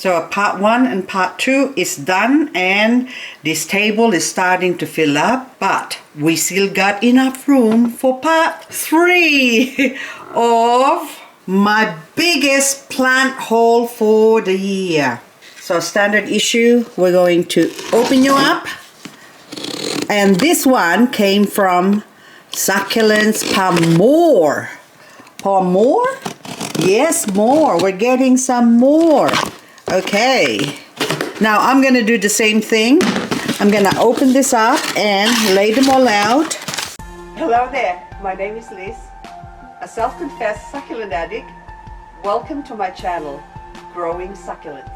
So part 1 and part 2 is done, and this table is starting to fill up, but we still got enough room for part 3 of my biggest plant haul for the year. So standard issue, we're going to open you up. And this one came from Succulents more. For more? Yes, more. We're getting some more. Okay. Now I'm going to do the same thing. I'm going to open this up and lay them all out. Hello there. My name is Liz, a self-confessed succulent addict. Welcome to my channel, Growing Succulents.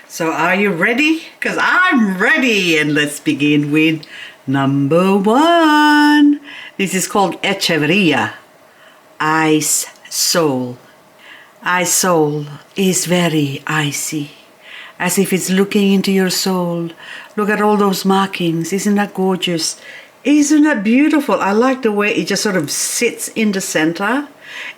So are you ready? Because I'm ready, and let's begin with number 1. This is called Echeveria, Ice Soul. Ice Soul is very icy, as if it's looking into your soul. Look at all those markings. Isn't that gorgeous? Isn't that beautiful? I like the way it just sort of sits in the center,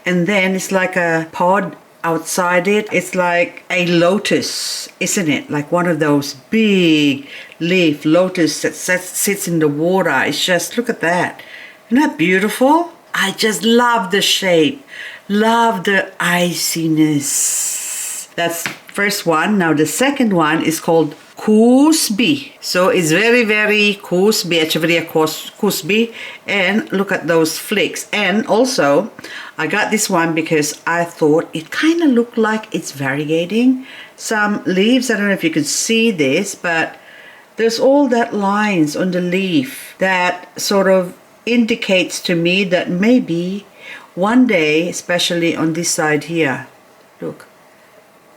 and then it's like a pod outside it. It's like a lotus, isn't it? Like one of those big leaf lotus that sits in the water. It's just, look at that. Isn't that beautiful? I just love the shape, love the iciness. That's first one. Now the second one is called Kusbi. So it's very, very Kusbi, Echeveria Kusbi. And look at those flicks. And also, I got this one because I thought it kind of looked like it's variegating some leaves. I don't know if you could see this, but there's all that lines on the leaf that sort of indicates to me that maybe one day, especially on this side here, look,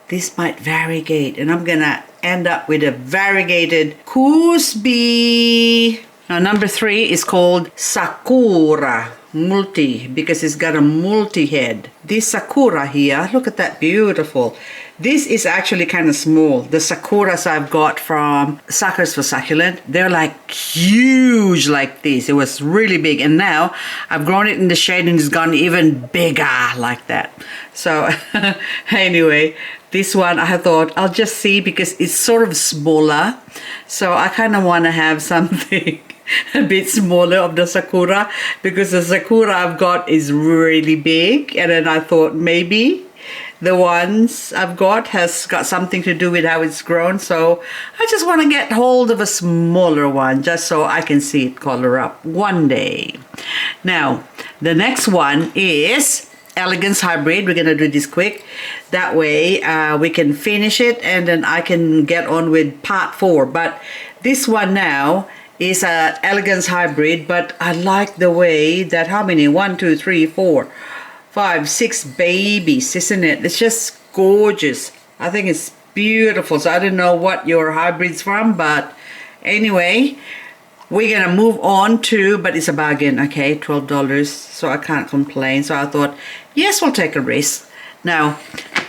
this might variegate, and I'm gonna end up with a variegated Kusbi. Now number 3 is called Sakura multi, because it's got a multi head. This Sakura here, look at that, beautiful. This is actually kind of small. The Sakuras I've got from Suckers for Succulent, they're like huge like this. It was really big, and now I've grown it in the shade and it's gone even bigger like that. So anyway, this one I thought I'll just see, because it's sort of smaller, so I kind of want to have something a bit smaller of the Sakura, because the Sakura I've got is really big, and then I thought maybe the ones I've got has got something to do with how it's grown. So I just want to get hold of a smaller one just so I can see it color up one day. Now the next one is Elegance Hybrid. We're gonna do this quick, that way we can finish it and then I can get on with part 4. But this one now is a Elegance Hybrid, but I like the way that, how many, 1 2 3 4 5 6 babies, isn't it? It's just gorgeous. I think it's beautiful. So I don't know what your hybrid's from, but anyway, we're gonna move on to, but it's a bargain, okay, $12, so I can't complain. So I thought, yes, we'll take a risk. Now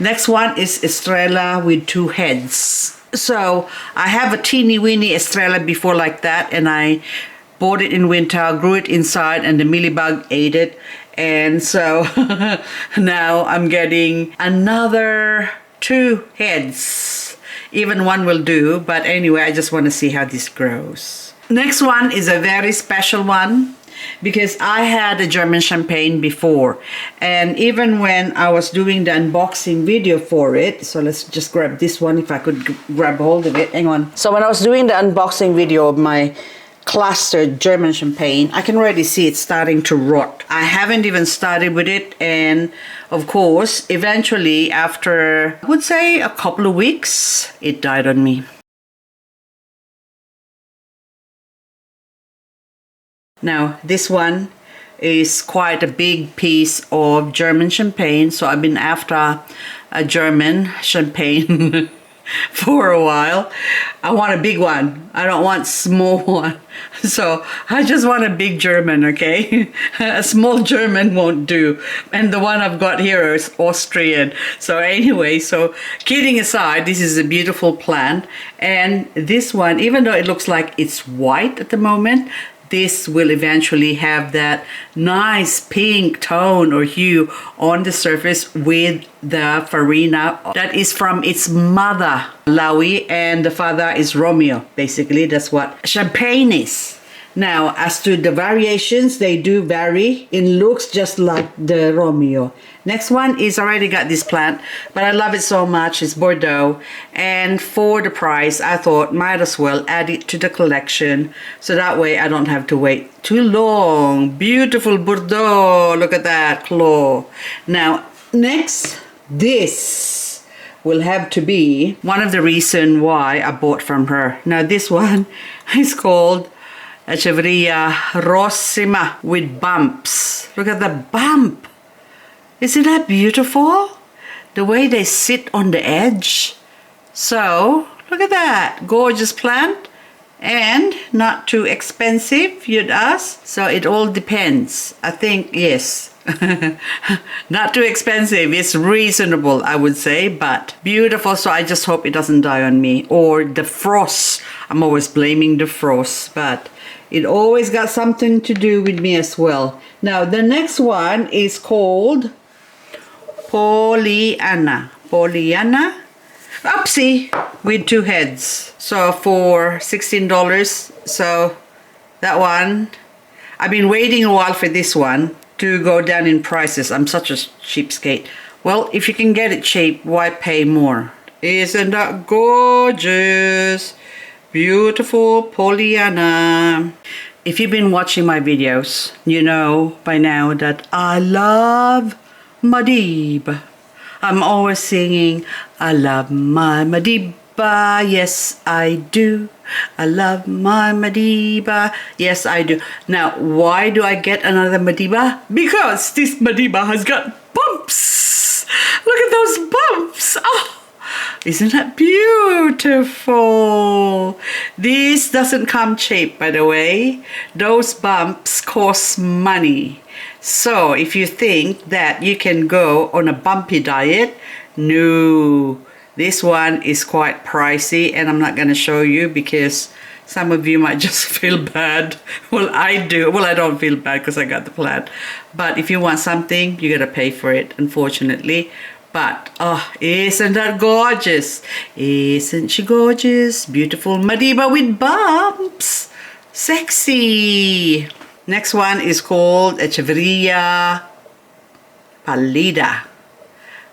next one is Estrella with 2 heads. So I have a teeny weeny Estrella before like that, and I bought it in winter, grew it inside, and the mealybug ate it. And so now I'm getting another 2 heads. Even one will do, but anyway, I just want to see how this grows. Next one is a very special one, because I had a German champagne before, and even when I was doing the unboxing video for it, so let's just grab this one, if I could grab hold of it, hang on. So when I was doing the unboxing video of my clustered German champagne, I can already see it starting to rot. I haven't even started with it, and of course eventually after, I would say, a couple of weeks, it died on me. Now this one is quite a big piece of German champagne, so I've been after a German champagne for a while. I want a big one. I don't want small one. So I just want a big German, okay? A small German won't do. And the one I've got here is Austrian. So anyway, so kidding aside, this is a beautiful plant. And this one, even though it looks like it's white at the moment, this will eventually have that nice pink tone or hue on the surface with the farina that is from its mother, Laui, and the father is Romeo. Basically, that's what champagne is. Now, as to the variations, they do vary in looks just like the Romeo. Next one is already got this plant, but I love it so much. It's Bordeaux. And for the price, I thought might as well add it to the collection. So that way I don't have to wait too long. Beautiful Bordeaux. Look at that claw. Now, next, this will have to be one of the reasons why I bought from her. Now, this one is called Echeveria Rossima with bumps. Look at the bump. Isn't that beautiful? The way they sit on the edge. So, look at that. Gorgeous plant. And not too expensive, you'd ask. So it all depends. I think, yes. Not too expensive. It's reasonable, I would say, but beautiful. So I just hope it doesn't die on me. Or the frost. I'm always blaming the frost, but it always got something to do with me as well. Now, the next one is called Pollyanna. Pollyanna. Oopsie, with 2 heads. So for $16. So that one, I've been waiting a while for this one to go down in prices. I'm such a cheapskate. Well, if you can get it cheap, why pay more? Isn't that gorgeous? Beautiful Pollyanna. If you've been watching my videos, you know by now that I love Madiba. I'm always singing, I love my Madiba, yes I do. I love my Madiba, yes I do. Now, why do I get another Madiba? Because this Madiba has got bumps. Look at those bumps. Oh. Isn't that beautiful? This doesn't come cheap, by the way. Those bumps cost money. So if you think that you can go on a bumpy diet, no. This one is quite pricey, and I'm not going to show you because some of you might just feel bad. Well, I do. Well, I don't feel bad because I got the plant. But if you want something, you got to pay for it, unfortunately. But, oh, isn't that gorgeous? Isn't she gorgeous? Beautiful Madiba with bumps. Sexy. Next one is called Echeveria Pallida.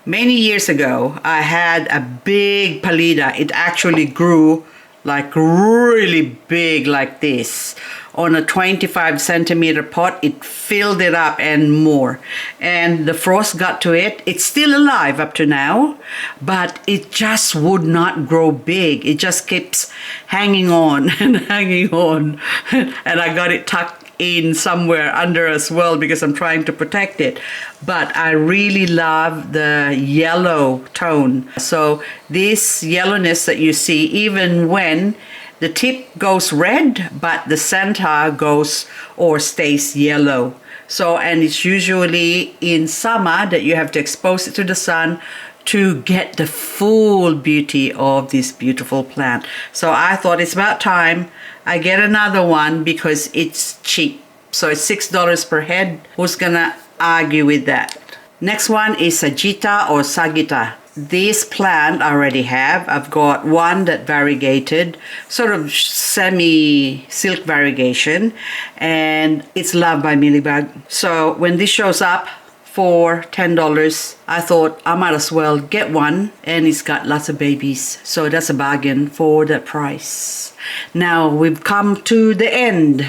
Many years ago, I had a big Pallida. It actually grew like really big like this. On a 25 centimeter pot, it filled it up and more. And the frost got to it. It's still alive up to now, but it just would not grow big. It just keeps hanging on and hanging on. And I got it tucked in somewhere under as well because I'm trying to protect it. But I really love the yellow tone. So this yellowness that you see, even when the tip goes red, but the center goes or stays yellow. So, and it's usually in summer that you have to expose it to the sun to get the full beauty of this beautiful plant. So I thought it's about time I get another one because it's cheap. So it's $6 per head. Who's gonna argue with that? Next one is Sagita or Sagita. This plant I already have. I've got one that variegated, sort of semi-silk variegation, and it's loved by Millibug. So when this shows up for $10, I thought I might as well get one, and it's got lots of babies. So that's a bargain for that price. Now we've come to the end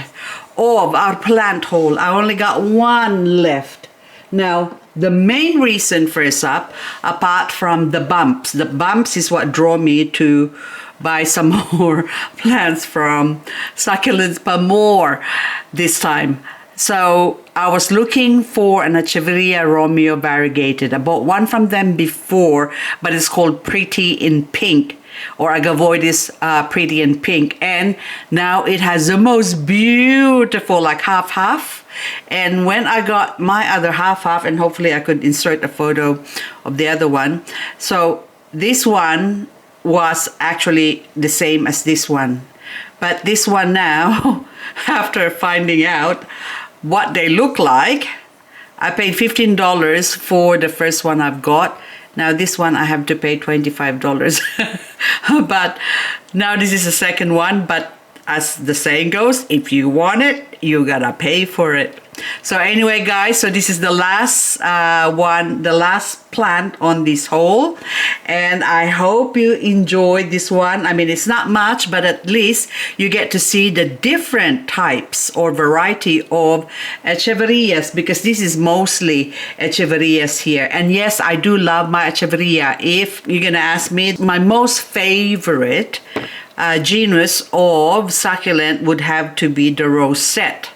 of our plant haul. I only got one left. Now, the main reason for this up, apart from the bumps is what drew me to buy some more plants from Succulents but more this time. So I was looking for an Echeveria Romeo variegated. I bought one from them before, but it's called Pretty in Pink, or Agavoides Pretty in Pink. And now it has the most beautiful, like half-half. And when I got my other half-half, and hopefully I could insert a photo of the other one. So this one was actually the same as this one. But this one now, after finding out what they look like, I paid $15 for the first one I've got. Now this one I have to pay $25. But now this is the second one. But as the saying goes, if you want it, you gotta pay for it. So anyway, guys, so this is the last one, the last plant on this haul, and I hope you enjoyed this one. I mean, it's not much, but at least you get to see the different types or variety of Echeverias, because this is mostly Echeverias here. And yes, I do love my Echeveria. If you're gonna ask me, my most favorite genus of succulent would have to be the rosette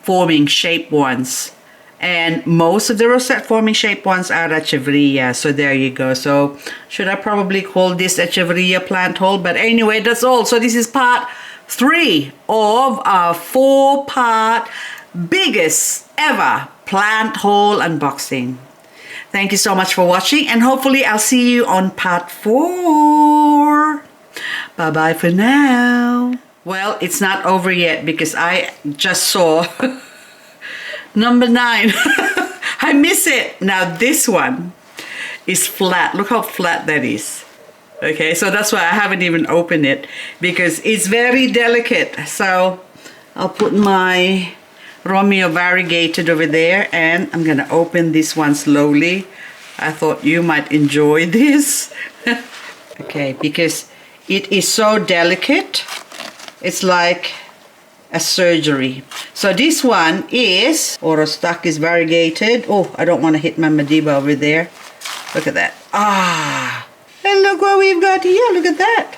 forming shape ones, and most of the rosette forming shape ones are Echeveria. So there you go. So should I probably call this Echeveria plant haul? But anyway, that's all. So this is part 3 of our 4-part biggest ever plant haul unboxing. Thank you so much for watching, and hopefully I'll see you on part 4. Bye bye for now. Well, it's not over yet because I just saw number 9. I miss it. Now this one is flat. Look how flat that is. Okay, so that's why I haven't even opened it, because it's very delicate. So I'll put my Romeo variegated over there, and I'm gonna open this one slowly. I thought you might enjoy this. Okay, because it is so delicate. It's like a surgery. So this one is Orostakis variegated. Oh, I don't want to hit my Madiba over there. Look at that. Ah, and look what we've got here. Look at that.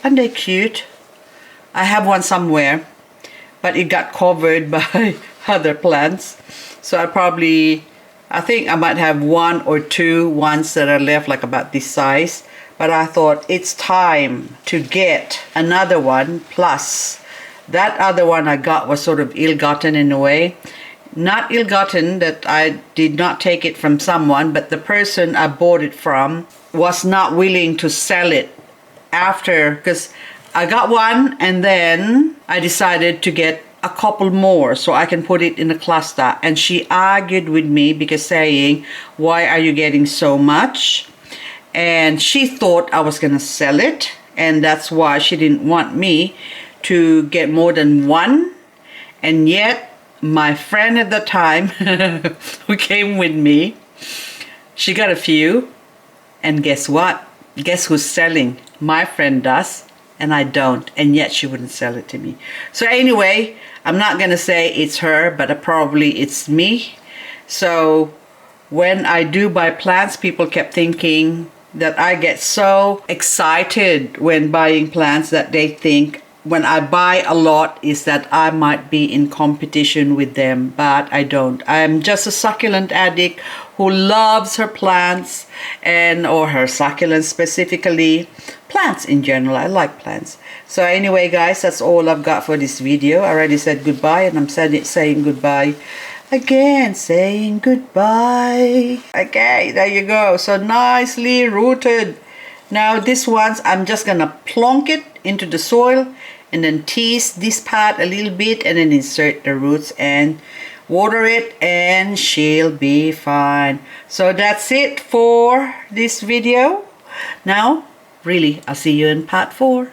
Aren't they cute? I have one somewhere, but it got covered by other plants. So I think I might have 1 or 2 ones that are left, like about this size. But I thought it's time to get another one. Plus, that other one I got was sort of ill-gotten in a way. Not ill-gotten that I did not take it from someone, but the person I bought it from was not willing to sell it after, because I got one and then I decided to get a couple more so I can put it in a cluster. And she argued with me because saying, why are you getting so much? And she thought I was gonna sell it, and that's why she didn't want me to get more than one. And yet my friend at the time who came with me, she got a few, and guess what? Guess who's selling? My friend does, and I don't, and yet she wouldn't sell it to me. So anyway, I'm not gonna say it's her, but probably it's me. So when I do buy plants, people kept thinking that I get so excited when buying plants that they think when I buy a lot is that I might be in competition with them, but I don't. I'm just a succulent addict who loves her plants, or her succulents specifically. Plants in general, I like plants. So anyway, guys, that's all I've got for this video. I already said goodbye, and I'm saying goodbye again, saying goodbye. Okay, there you go. So nicely rooted. Now this one's, I'm just gonna plonk it into the soil and then tease this part a little bit and then insert the roots and water it, and she'll be fine. So that's it for this video. Now, really, I'll see you in part 4.